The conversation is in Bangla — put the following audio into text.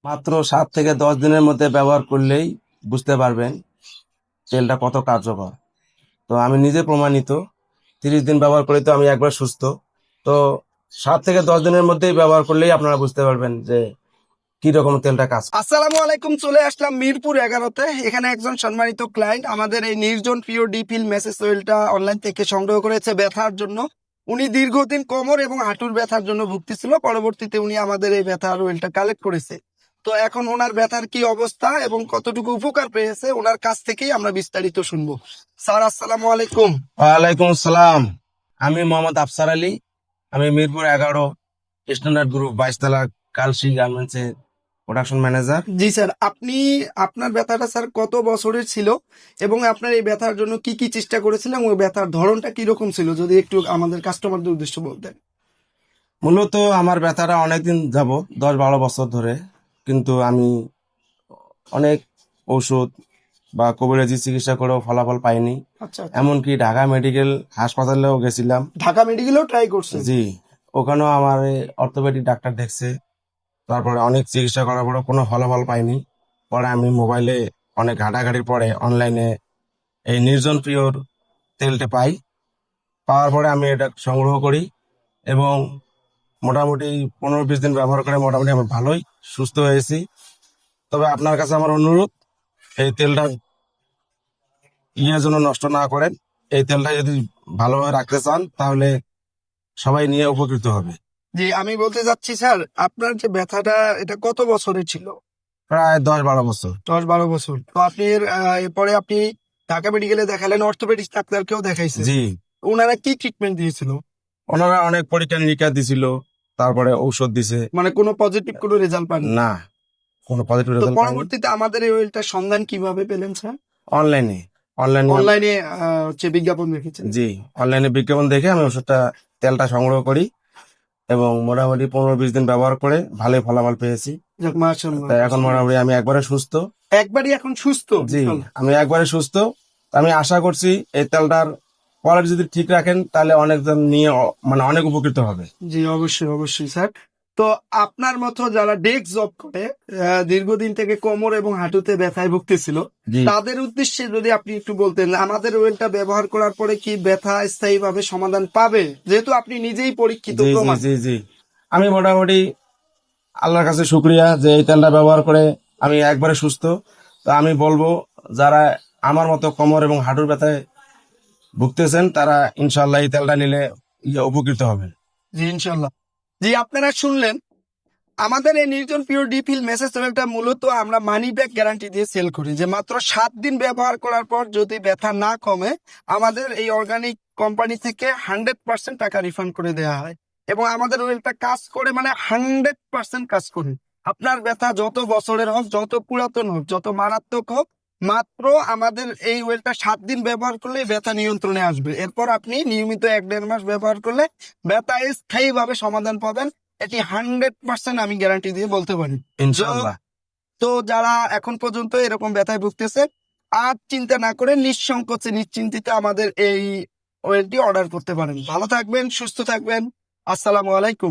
মাত্র 7 থেকে 10 দিনের মধ্যে ব্যবহার করলেই বুঝতে পারবেন তেলটা কত কার্যকর। তো আমি নিজে প্রমাণিত, 30 দিন ব্যবহার করি তো আমি একবার সুস্থ। তো 7 থেকে 10 দিনের মধ্যেই ব্যবহার করলেই আপনারা বুঝতে পারবেন যে কি রকম তেলটা কাজ করে। আসসালামু আলাইকুম। চলে আসলাম মিরপুর 11-তে। এখানে একজন সম্মানিত ক্লায়েন্ট আমাদের এই নির্জন পিওর ডিপিল মেসেজ অয়েলটা অনলাইন থেকে সংগ্রহ করেছে ব্যথার জন্য। উনি দীর্ঘদিন কোমর এবং হাঁটুর ব্যথার জন্য ভুগতেছিল। পরবর্তীতে উনি আমাদের এই ব্যথার অয়েলটা কালেক্ট করেছে। তো এখন ওনার ব্যথার কি অবস্থা এবং কতটুকু উপকার পেয়েছে ওনার কাছ থেকেই আমরা বিস্তারিত শুনবো। স্যার আসসালামু আলাইকুম। ওয়ালাইকুম আসসালাম। আমি মোহাম্মদ আফসার আলী। আমি মিরপুর 11 স্ট্যান্ডার্ড গ্রুপ 22 তলা কালশি গার্মেন্টসের প্রোডাকশন ম্যানেজার। জি স্যার, আপনি আপনার ব্যথাটা স্যার কত বছরের ছিল এবং আপনার এই ব্যথার জন্য কি কি চেষ্টা করেছিলেন ওই ব্যথার ধরনটা কি রকম ছিল যদি একটু আমাদের কাস্টমারদের উদ্দেশ্যে বলতেন। মূলত আমার ব্যথাটা অনেকদিন যাব, 10-12 বছর ধরে, কিন্তু আমি অনেক ঔষধ বা কবিরাজি চিকিৎসা করেও ফলাফল পাইনি। আচ্ছা, এমনকি ঢাকা মেডিকেল হাসপাতালেও গেছিলাম। ঢাকা মেডিকেলেও ট্রাই করছেন? জি, ওখানেও আমার অর্থোপেডিক ডাক্তার দেখছে, তারপরে অনেক চিকিৎসা করার পরে কোনো ফলাফল পাইনি। পরে আমি মোবাইলে অনেক ঘাটাঘাটির পরে অনলাইনে এই নির্জন পিওর তেলটা পাই। পাওয়ার পরে আমি এটা সংগ্রহ করি এবং মোটামুটি 15-20 দিন ব্যবহার করে মোটামুটি আমি ভালোই সুস্থ হয়েছি। তবে আপনার কাছে আমার অনুরোধ, এই তেলটা যেন নষ্ট না করেন। এই তেলটা যদি ভালোভাবে রাখতে চান তাহলে সবাই নিয়ে উপকৃত হবে। জি, আমি বলতে চাচ্ছি স্যার, আপনার যে ব্যথাটা এটা কত বছরের ছিল? প্রায় 10-12 বছর। 10-12 বছর। তো আপনি এরপরে আপনি ঢাকা মেডিকেলে দেখালেন, অর্থোপেডিক ডাক্তারকেও দেখাইছেন। জি, ওনারা কি ট্রিটমেন্ট দিয়েছিল? ওনারা অনেক পরীক্ষা নিরীক্ষা দিছিল, তারপরে ঔষধ দিছে। মানে কোনো পজিটিভ কোনো রেজাল্ট পান? না, কোনো পজিটিভ তো রেজাল্ট পাইনি। পরবর্তীতে আমাদের এই অয়েলটার সন্ধান কিভাবে পেলেন স্যার? অনলাইনে অনলাইনে অনলাইনে হচ্ছে বিজ্ঞাপন দেখেছেন? জি, অনলাইনে বিজ্ঞাপন দেখে আমি ওষুধটা তেলটা সংগ্রহ করি এবং মোটামুটি 15-20 দিন ব্যবহার করে ভালোই ফলাফল পেয়েছি। যাক মাশাআল্লাহ। তাই এখন মোটামুটি আমি একবারে সুস্থ। একবারই এখন সুস্থ? জি, বিশাল। আমি একবারে সুস্থ। আমি আশা করছি এই তেলটার কোয়ালিটি যদি ঠিক রাখেন তাহলে অনেকজন নিয়ে মানে অনেক উপকৃত হবে। জি অবশ্যই অবশ্যই স্যার। তো আপনার মতো যারা ডেস্ক জব করে দীর্ঘদিন থেকে কোমর এবং হাঁটুতে ব্যথায় ভুগতেছিল জি তাদের উদ্দেশ্যে যদি আপনি একটু বলতেন আমাদের ওয়েলটা ব্যবহার করার পরে কি ব্যথা স্থায়ীভাবে সমাধান পাবে, যেহেতু আপনি নিজেই পরীক্ষিত জি জি প্রমাণ। জি জি আমি মোটামুটি আল্লাহর কাছে শুক্রিয়া যে এই তেলটা ব্যবহার করে আমি একবারে সুস্থ। তো আমি বলবো যারা আমার মতো কোমর এবং হাঁটুর ব্যথায় ভুগতেছেন তারা ইনশাল্লাহ এই তেলটা নিলে উপকৃত হবেন। জি ইনশাল্লাহ। জি আপনারা শুনলেন, আমাদের এই নির্জন পিওর ডিপিল মেসেজ অয়েলটা মূলত আমরা মানি ব্যাক গ্যারান্টি দিয়ে সেল করি, যে মাত্র 7 দিন ব্যবহার করার পর যদি ব্যথা না কমে আমাদের এই অর্গানিক কোম্পানি থেকে 100% টাকা রিফান্ড করে দেওয়া হয়। এবং আমাদের অয়েলটা কাজ করে মানে 100% কাজ করে। আপনার ব্যথা যত বছরের হোক, যত পুরাতন হোক, যত মারাত্মক হোক, মাত্র আমাদের এই অয়েলটা 7 দিন ব্যবহার করলে ব্যথা নিয়ন্ত্রণে আসবে। এরপর আপনি নিয়মিত 1-1.5 মাস ব্যবহার করলে ব্যথা স্থায়ীভাবে সমাধান পাবেন। এটি 100% আমি গ্যারান্টি দিয়ে বলতে পারি। ইনশাল্লাহ। তো যারা এখন পর্যন্ত এরকম ব্যথায় ভুগতেছে আর চিন্তা না করে নিঃসংকোচে নিশ্চিন্তিতে আমাদের এই ওয়েলটি অর্ডার করতে পারেন। ভালো থাকবেন, সুস্থ থাকবেন। আসসালামু আলাইকুম।